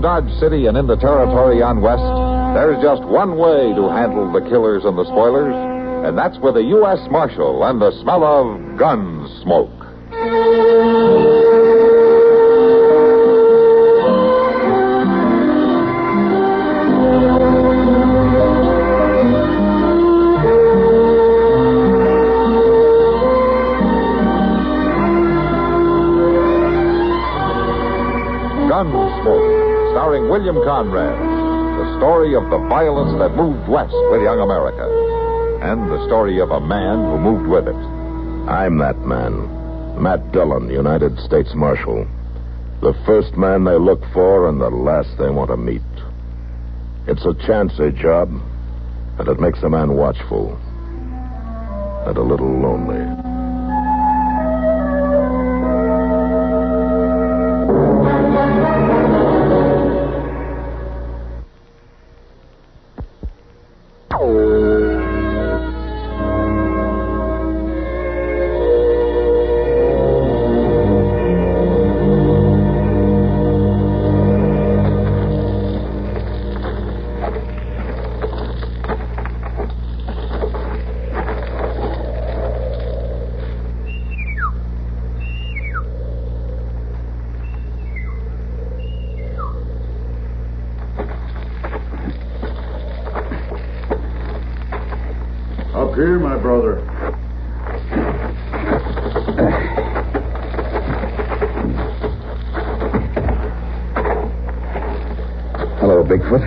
Dodge City and in the territory on West, there's just one way to handle the killers and the spoilers, and that's with a U.S. Marshal and the smell of Gunsmoke. Gunsmoke, starring William Conrad, the story of the violence that moved west with young America, and the story of a man who moved with it. I'm that man, Matt Dillon, United States Marshal. The first man they look for and the last they want to meet. It's a chancy job, and it makes a man watchful and a little lonely. Up here, my brother. Hello, Bigfoot.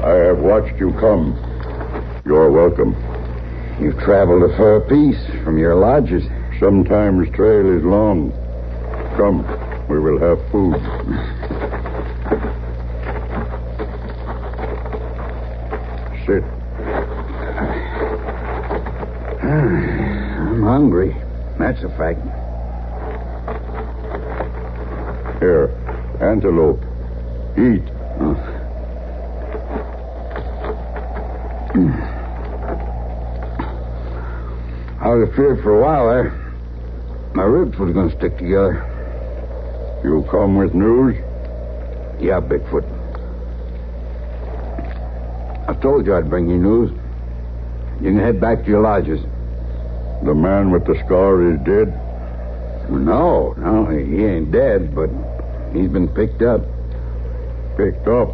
I have watched you come. You're welcome. You've traveled a far piece from your lodges. Sometimes trail is long. Come, we will have food. Sit. I'm hungry. That's a fact. Here, antelope. Eat. I was afraid for a while there. My ribs was going to stick together. You come with news? Yeah, Bigfoot. I told you I'd bring you news. You can head back to your lodges. The man with the scar is dead? No, he ain't dead, but he's been picked up. Picked up?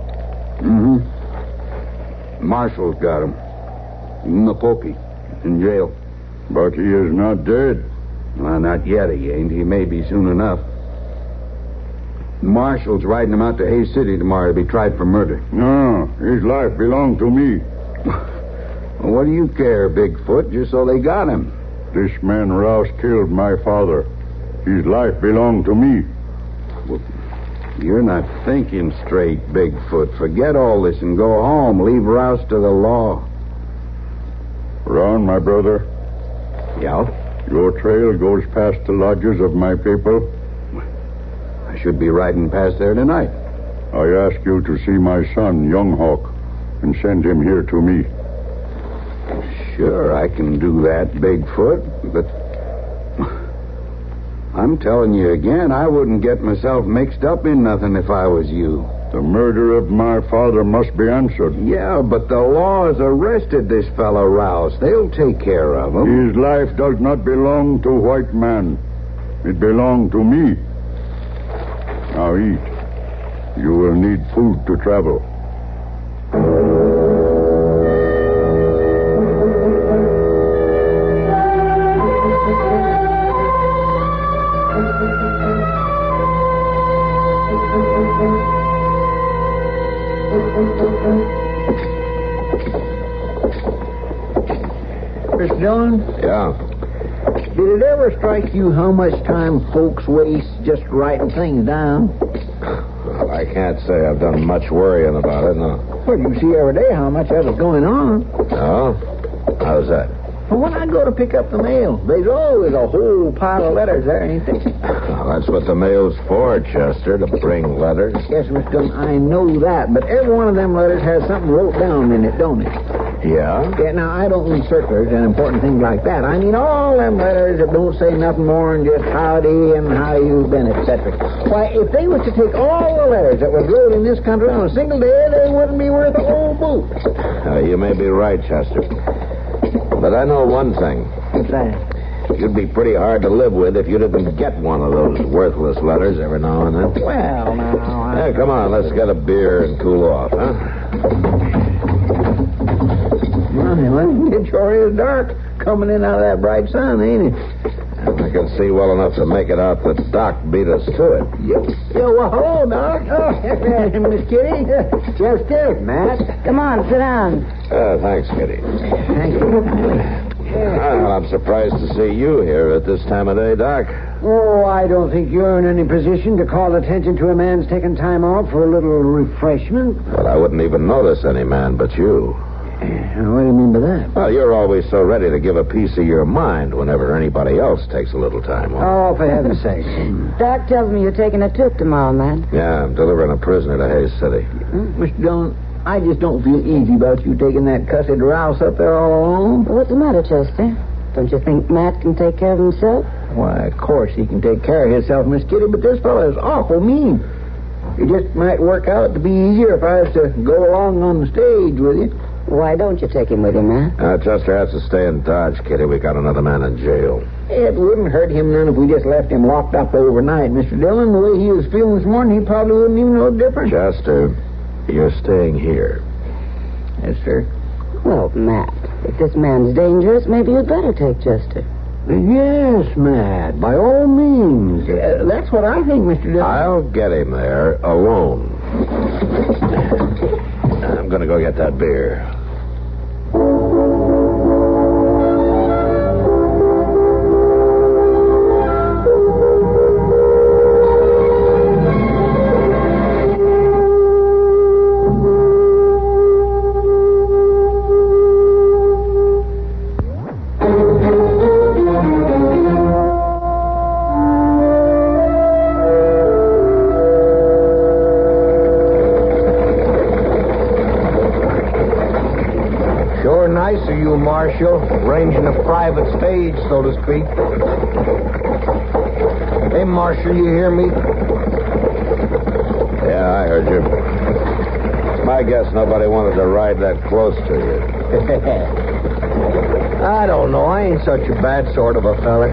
Mm-hmm. Marshal's got him. In Napoki, in jail. But he is not dead. Well, not yet he ain't. He may be soon enough. Marshal's riding him out to Hayes City tomorrow to be tried for murder. No, his life belonged to me. Well, what do you care, Bigfoot, just so they got him? This man Rouse killed my father. His life belonged to me. Well, you're not thinking straight, Bigfoot. Forget all this and go home. Leave Rouse to the law. Ron, my brother. Yeah? Your trail goes past the lodges of my people. I should be riding past there tonight. I ask you to see my son, Young Hawk, and send him here to me. Sure, I can do that, Bigfoot, but I'm telling you again, I wouldn't get myself mixed up in nothing if I was you. The murder of my father must be answered. Yeah, but the law has arrested this fellow Rouse. They'll take care of him. His life does not belong to white man. It belonged to me. Now eat. You will need food to travel. Mr. Dillon? Yeah. Did it ever strike you how much time folks waste just writing things down? Well, I can't say I've done much worrying about it, no. Well, you see every day how much that is going on. No? How's that? Well, when I go to pick up the mail, there's always a whole pile of letters there, ain't there? Well, that's what the mail's for, Chester, to bring letters. Yes, Mr. Dillon, I know that, but every one of them letters has something wrote down in it, don't it? Yeah? Yeah, now, I don't mean circulars and important things like that. I mean all them letters that don't say nothing more than just howdy and how you been, etc. Why, if they was to take all the letters that was wrote in this country on a single day, they wouldn't be worth a whole boot. You may be right, Chester. But I know one thing. What's that? You'd be pretty hard to live with if you didn't get one of those worthless letters every now and then. Well, now, Hey, come on, let's get a beer and cool off, huh? Well, it sure is dark coming in out of that bright sun, ain't it? I can see well enough to make it out that Doc beat us to it. Yeah, well, hello, Doc. Oh, Miss Kitty. Chester, Matt. Come on, sit down. Thanks, Kitty. Thank you. Well, I'm surprised to see you here at this time of day, Doc. Oh, I don't think you're in any position to call attention to a man's taking time out for a little refreshment. Well, I wouldn't even notice any man but you. What do you mean by that? Well, you're always so ready to give a piece of your mind whenever anybody else takes a little time off. Oh, for heaven's sake. Doc tells me you're taking a trip tomorrow, man. Yeah, I'm delivering a prisoner to Hayes City. Mr. Dillon, I just don't feel easy about you taking that cussed rouse up there all alone. What's the matter, Chester? Don't you think Matt can take care of himself? Why, of course he can take care of himself, Miss Kitty, but this fellow is awful mean. It just might work out to be easier if I was to go along on the stage with you. Why don't you take him with you, man? Chester has to stay in Dodge, Kitty. We got another man in jail. It wouldn't hurt him none if we just left him locked up overnight, Mr. Dillon. The way he was feeling this morning, he probably wouldn't even know the difference. Chester, you're staying here. Yes, sir. Well, Matt, if this man's dangerous, maybe you'd better take Chester. Yes, Matt, by all means. That's what I think, Mr. Dillon. I'll get him there alone. I'm going to go get that beer. Nice of you, Marshal, arranging a private stage, so to speak. Hey, Marshal, you hear me? Yeah, I heard you. It's my guess nobody wanted to ride that close to you. I don't know. I ain't such a bad sort of a fella.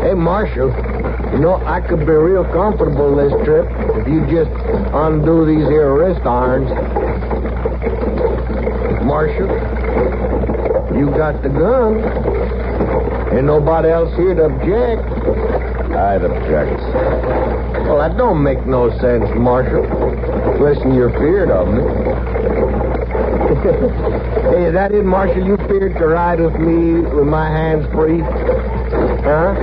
Hey, Marshal, you know, I could be real comfortable this trip if you just undo these here wrist irons. Marshal, you got the gun. Ain't nobody else here to object. I'd object. Well, that don't make no sense, Marshal. Listen, you're feared of me. Hey, is that it, Marshal? You feared to ride with me with my hands free? Huh?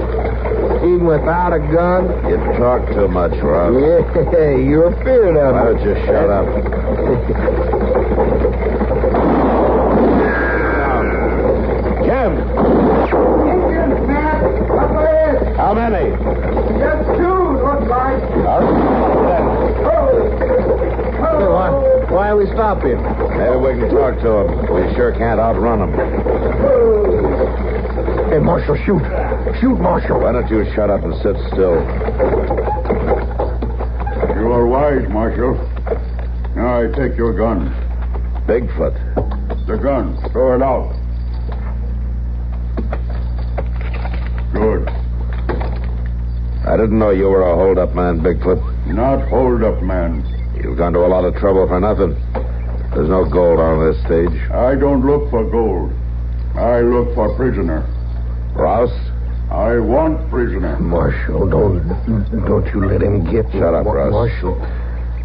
Even without a gun? You talk too much, Rob. Yeah, you're feared of me. Why don't you shut up? Jim! Indians, Matt! Up ahead! How many? Just two, looks like. Why are we stopping? Maybe we can talk to them. We sure can't outrun them. Hey, Marshal, shoot. Shoot, Marshal. Why don't you shut up and sit still? You are wise, Marshal. Now I take your gun. Bigfoot. The gun. Throw it out. Good. I didn't know you were a hold-up man, Bigfoot. Not hold up, man. You've gone to a lot of trouble for nothing. There's no gold on this stage. I don't look for gold. I look for prisoner. Rouse? I want prisoner. Marshal, don't you let him get me. Shut up, Rouse. Marshal.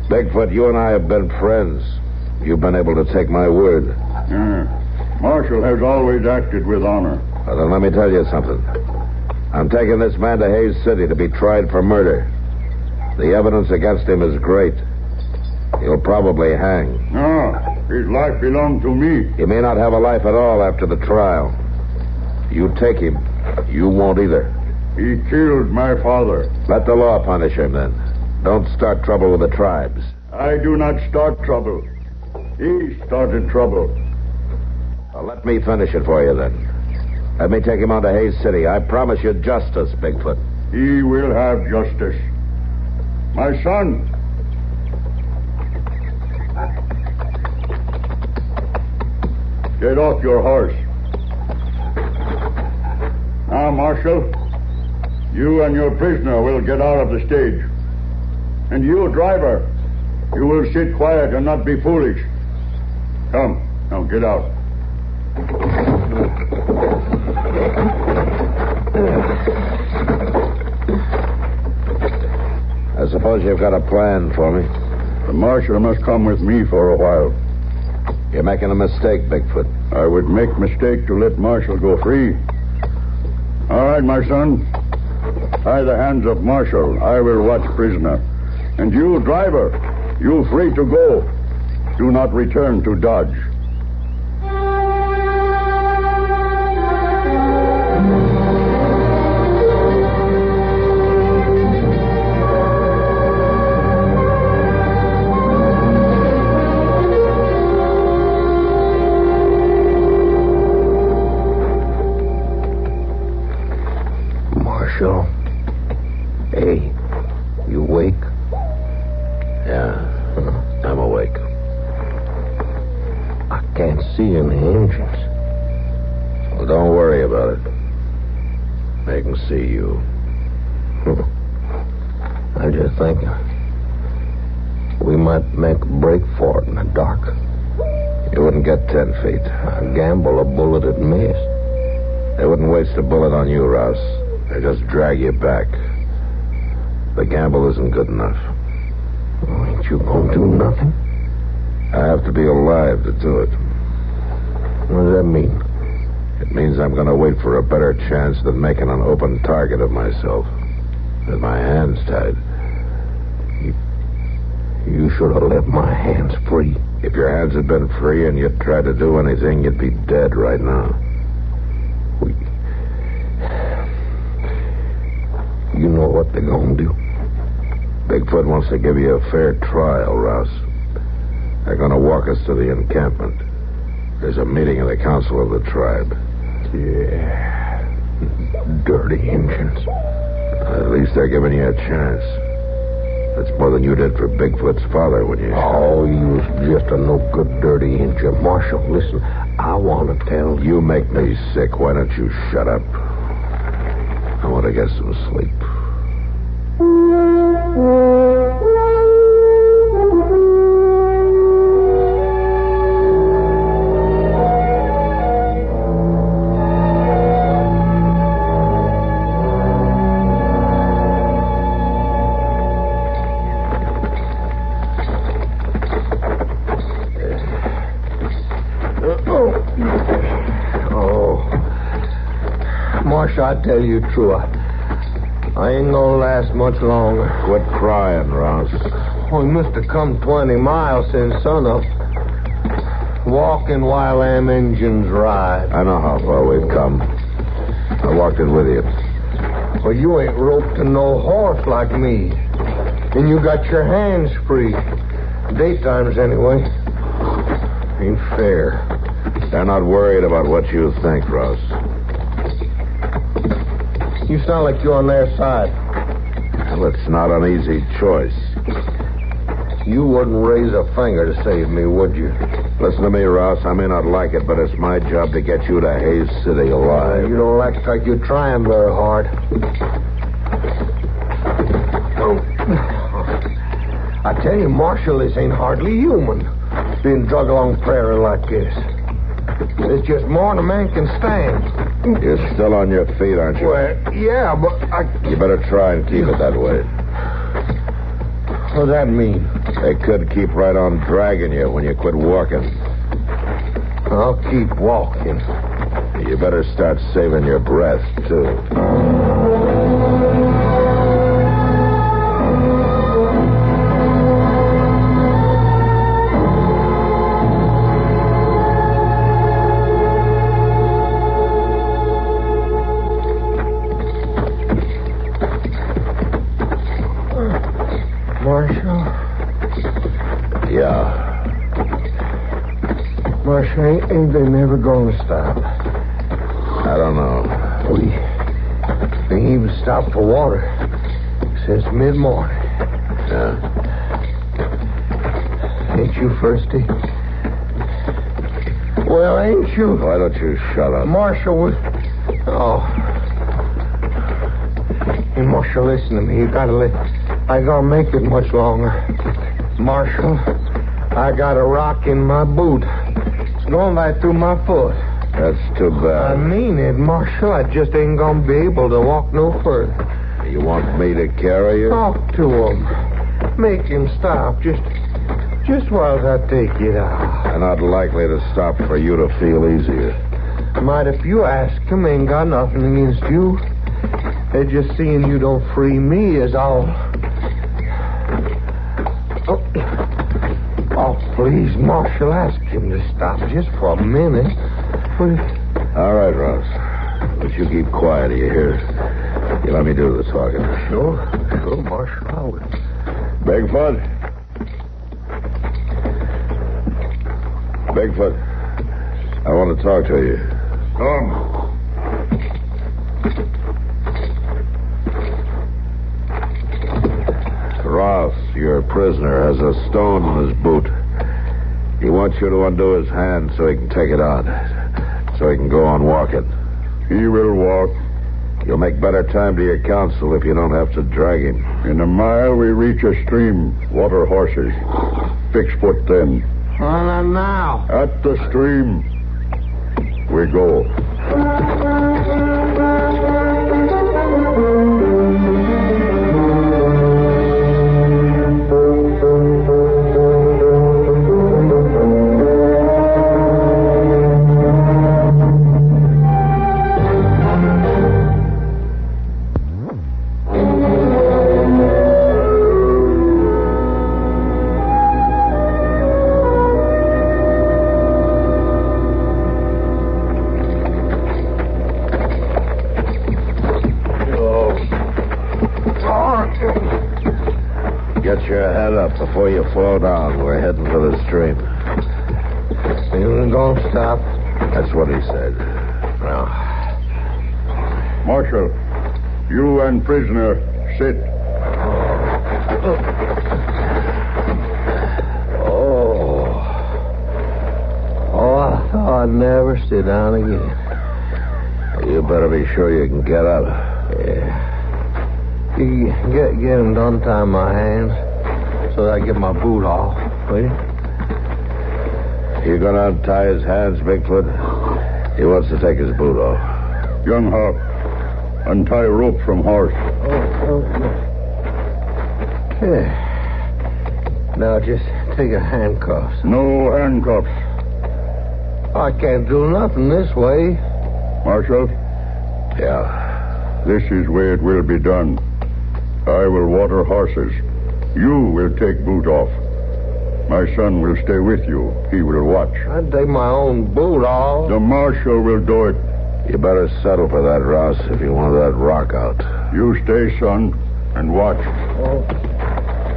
Bigfoot, you and I have been friends. You've been able to take my word. Marshal has always acted with honor. Well, then let me tell you something. I'm taking this man to Hayes City to be tried for murder. The evidence against him is great. He'll probably hang. No, his life belongs to me. He may not have a life at all after the trial. You take him. You won't either. He killed my father. Let the law punish him, then. Don't start trouble with the tribes. I do not start trouble. He started trouble. Well, let me finish it for you, then. Let me take him on to Hayes City. I promise you justice, Bigfoot. He will have justice. My son. Get off your horse. Now, Marshal, you and your prisoner will get out of the stage. And you, driver, you will sit quiet and not be foolish. Come, now get out. I suppose you've got a plan for me. The marshal must come with me for a while. You're making a mistake, Bigfoot. I would make mistake to let Marshal go free. All right, my son. Tie the hands of Marshal. I will watch prisoner. And you, driver, you free to go. Do not return to Dodge. Marshal. Hey, you awake? Yeah, I'm awake. I can't see any engines. Well, don't worry about it. They can see you. I just think we might make a break for it in the dark. You wouldn't get 10 feet. I gamble a bullet at miss. They wouldn't waste a bullet on you, Rouse. They just drag you back. The gamble isn't good enough. Oh, ain't you gonna do nothing? I have to be alive to do it. What does that mean? It means I'm going to wait for a better chance than making an open target of myself. With my hands tied. You should have left my hands free. If your hands had been free and you'd tried to do anything, you'd be dead right now. You know what they're gonna do? Bigfoot wants to give you a fair trial, Rouse. They're going to walk us to the encampment. There's a meeting of the council of the tribe. Yeah. Dirty Indians. At least they're giving you a chance. That's more than you did for Bigfoot's father when you... Oh, you was just a no-good dirty Indian. Marshal, listen, I want to tell... You make me sick. Why don't you shut up? I want to get some sleep. Marshal, I tell you true, I ain't gonna last much longer. Quit crying, Rouse. We must have come 20 miles since sunup. Walking while them engines ride. I know how far we've come. I walked in with you. Well, you ain't roped to no horse like me. And you got your hands free. Daytimes, anyway. Ain't fair. They're not worried about what you think, Rouse. You sound like you're on their side. Well, it's not an easy choice. You wouldn't raise a finger to save me, would you? Listen to me, Rouse. I may not like it, but it's my job to get you to Hayes City alive. You don't act like you're trying very hard. I tell you, Marshal, this ain't hardly human. Being drug along prairie like this. It's just more than a man can stand. You're still on your feet, aren't you? Well, yeah, but You better try and keep it that way. What does that mean? They could keep right on dragging you when you quit walking. I'll keep walking. You better start saving your breath, too. Marshal, ain't they never going to stop? I don't know. We ain't even stopped for water since mid-morning. Yeah. Ain't you thirsty? Well, ain't you? Why don't you shut up? Marshal, oh. Hey, Marshal, listen to me. You gotta I gotta make it much longer. Marshal, I got a rock in my boot. It's going right through my foot. That's too bad. I mean it, Marshal. I just ain't gonna be able to walk no further. You want me to carry you? Talk to him. Make him stop. Just while I take it out. They're not likely to stop for you to feel easier. Might if you ask him, ain't got nothing against you. They're just seeing you don't free me is all. Oh, please, Marshal, ask him to stop just for a minute. All right, Ross. But you keep quiet, do you hear? You let me do the talking. Sure, Marshal, I will. Bigfoot? Bigfoot, I want to talk to you. Come. Ross, your prisoner, has a stone in his boot. He wants you to undo his hand so he can take it out. So he can go on walking. He will walk. You'll make better time to your counsel if you don't have to drag him. In a mile, we reach a stream. Water horses. Fix foot then. Not now. At the stream, we go. Get your head up before you fall down. We're heading for the stream. You ain't gonna stop. That's what he said. Well, Marshal, you and prisoner, sit. I thought I'd never sit down again. You better be sure you can get up. Yeah. You get him to untie my hands so that I get my boot off, will you? You gonna untie his hands, Bigfoot? He wants to take his boot off. Young Harte, untie rope from horse. Yeah. Now just take a handcuffs. No handcuffs. I can't do nothing this way. Marshal, Yeah. this is the way it will be done. I will water horses. You will take boot off. My son will stay with you. He will watch. I'd take my own boot off. The marshal will do it. You better settle for that, Ross, if you want that rock out. You stay, son, and watch. Oh,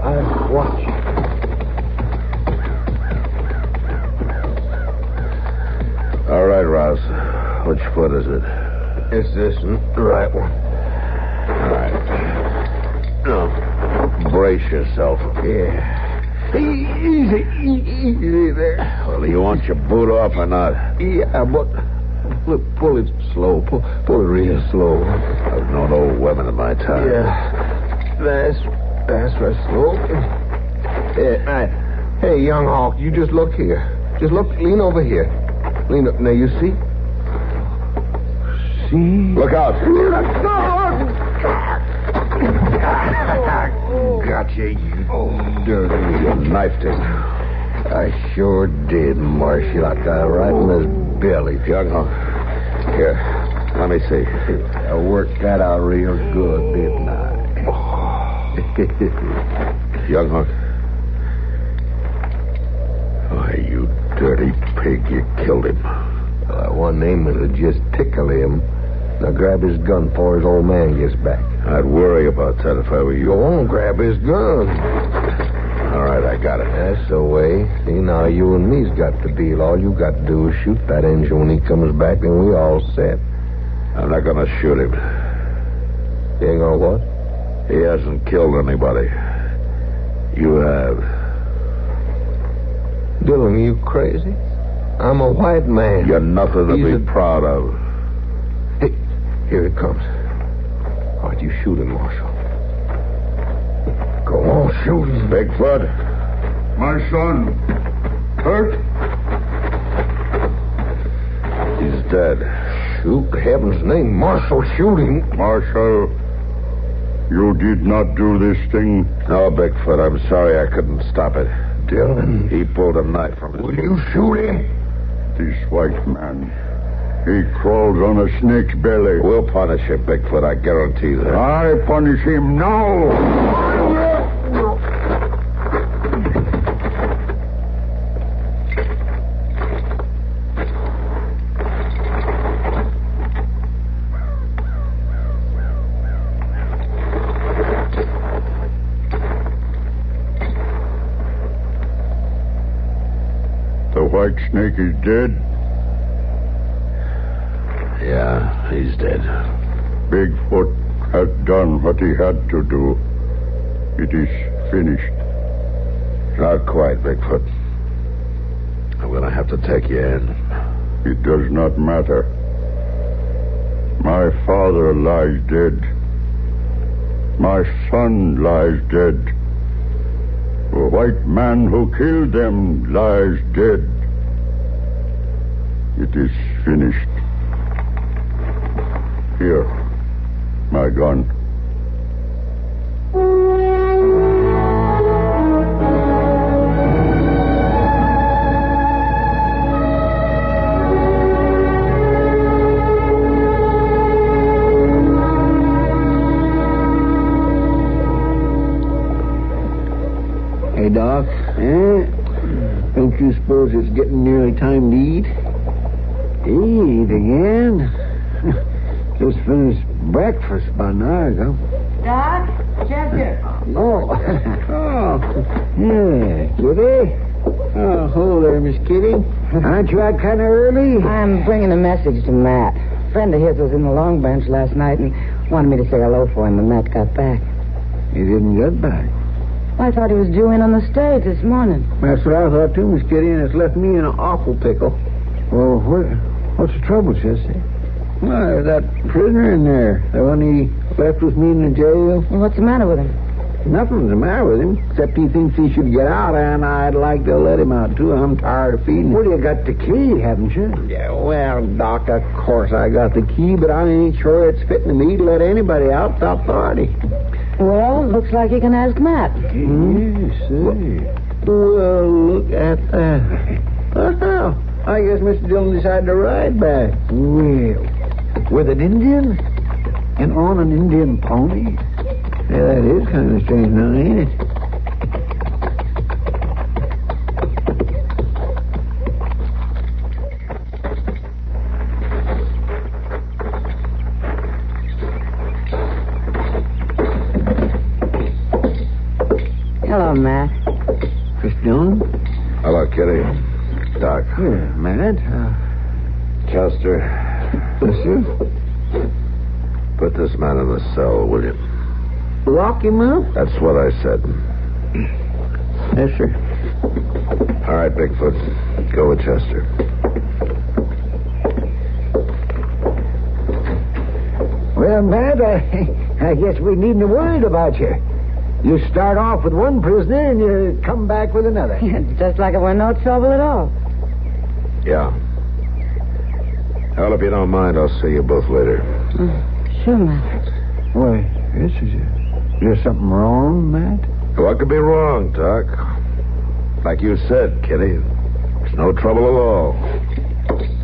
I watch. All right, Ross. Which foot is it? It's this right one. All right. Now, brace yourself. Yeah. Easy there. Well, do you want your boot off or not? Yeah, but pull it slow. Pull it real slow. I've known old women in my time. Yeah. That's right, slow. Yeah, hey, young Hawk, you just look here. Lean over here. Lean up. Now, you see? See? Look out. Gotcha, you dirty. You knifed him. I sure did, Marshal. I got it right in his belly. Young Hawk. Here, let me see. I worked that out real good, didn't I? Young Hawk. Why, you dirty pig, you killed him. Well, I wasn't aiming to just tickle him. Now grab his gun before his old man gets back. I'd worry about that if I were you. Go on, grab his gun. All right, I got it. That's the way. See, now you and me's got the deal. All you got to do is shoot that engine when he comes back, and we all set. I'm not going to shoot him. You ain't gonna what? He hasn't killed anybody. You have. Dillon, you crazy? I'm a white man. You're nothing to be proud of. Hey, here it comes. All right, you shoot him, Marshal. Go on, shoot him. Bigfoot. My son. Hurt? He's dead. Shoot, heaven's name, Marshal, shoot him. Marshal, you did not do this thing. No, Bigfoot, I'm sorry I couldn't stop it. Dillon. He pulled a knife from his... Will you shoot him? This white man, he crawls on a snake's belly. We'll punish him, Bigfoot, I guarantee that. I punish him now. The white snake is dead. Yeah, he's dead. Bigfoot has done what he had to do. It is finished. Not quite, Bigfoot. I'm going to have to take you in. It does not matter. My father lies dead. My son lies dead. The white man who killed them lies dead. It is finished. Here, my gun. Hey, Doc. Don't you suppose it's getting nearly time to eat? Eat again? Just finished breakfast about an hour ago. Doc? Chester? Oh. Oh, Yeah, Kitty? oh, hold there, Miss Kitty. Aren't you out kind of early? I'm bringing a message to Matt. A friend of his was in the Long Branch last night and wanted me to say hello for him when Matt got back. He didn't get back. I thought he was due in on the stage this morning. That's what I thought, too, Miss Kitty, and it's left me in an awful pickle. Well, what's the trouble, Chester? Well, there's that prisoner in there, the one he left with me in the jail. Well, what's the matter with him? Nothing's the matter with him, except he thinks he should get out, and I'd like to let him out, too. I'm tired of feeding him. Well, you got the key, haven't you? Yeah, well, Doc, of course I got the key, but I ain't sure it's fitting to me to let anybody out without authority. Well, looks like you can ask Matt. Yes, Well, look at that. Well, I guess Mr. Dillon decided to ride back. Well, with an Indian? And on an Indian pony? Yeah, that is kind of strange now, ain't it? Hello, Matt. Mr. Dillon? Hello, Kitty. Doc. Yeah, Matt. Chester, Yes, sir. put this man in the cell, will you? Lock him up? That's what I said. Yes, sir. All right, Bigfoot. Go with Chester. Well, Matt, I guess we needn't have worried about you. You start off with one prisoner and you come back with another. Just like it were no trouble at all. Yeah. Well, if you don't mind, I'll see you both later. Sure, Matt. Why, is there something wrong, Matt? What could be wrong, Doc? Like you said, Kitty, it's no trouble at all.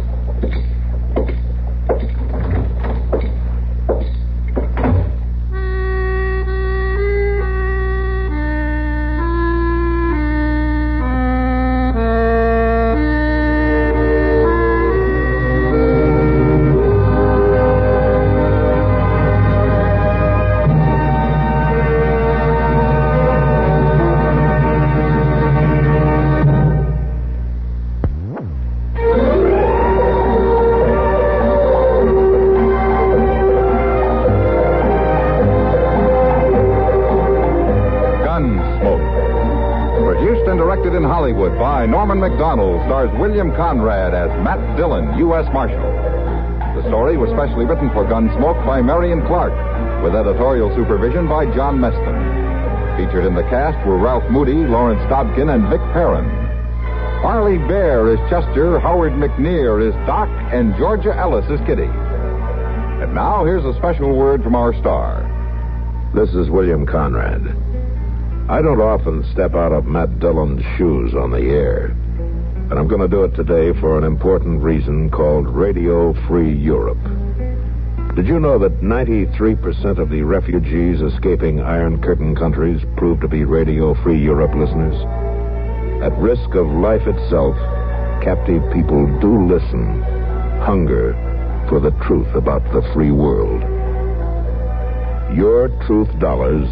Produced and directed in Hollywood by Norman Macdonnell, stars William Conrad as Matt Dillon, U.S. Marshal. The story was specially written for Gunsmoke by Marion Clark, with editorial supervision by John Meston. Featured in the cast were Ralph Moody, Lawrence Dobkin, and Vic Perrin. Harley Bear is Chester, Howard McNear is Doc, and Georgia Ellis is Kitty. And now, here's a special word from our star. This is William Conrad. I don't often step out of Matt Dillon's shoes on the air, but I'm going to do it today for an important reason called Radio Free Europe. Did you know that 93% of the refugees escaping Iron Curtain countries prove to be Radio Free Europe listeners? At risk of life itself, captive people do listen, hunger for the truth about the free world. Your truth dollars,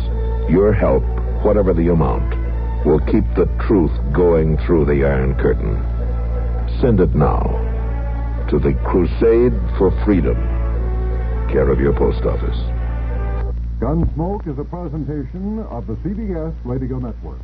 your help, whatever the amount, will keep the truth going through the Iron Curtain. Send it now to the Crusade for Freedom, care of your post office. Gunsmoke is a presentation of the CBS Radio Network.